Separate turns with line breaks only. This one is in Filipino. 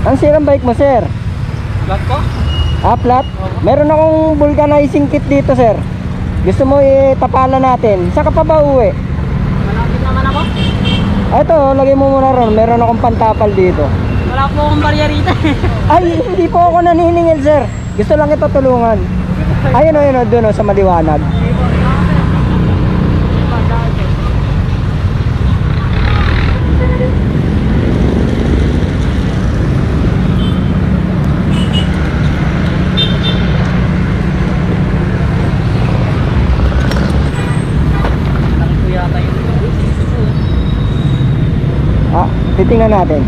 Ang sirang bike mo, sir?
Flat po?
Ah, flat? Meron akong vulcanizing kit dito, sir. Gusto mo itapalan natin? Saan ka pa ba uwi?
Malapit naman ako.
Ito, lagay mo muna ron. Meron akong pantapal dito.
Wala po akong baryerita.
Ay, hindi po ako naniningil, sir. Gusto lang ito tulungan. Ayun o, doon o, sa maliwanag. Ah, titingnan natin.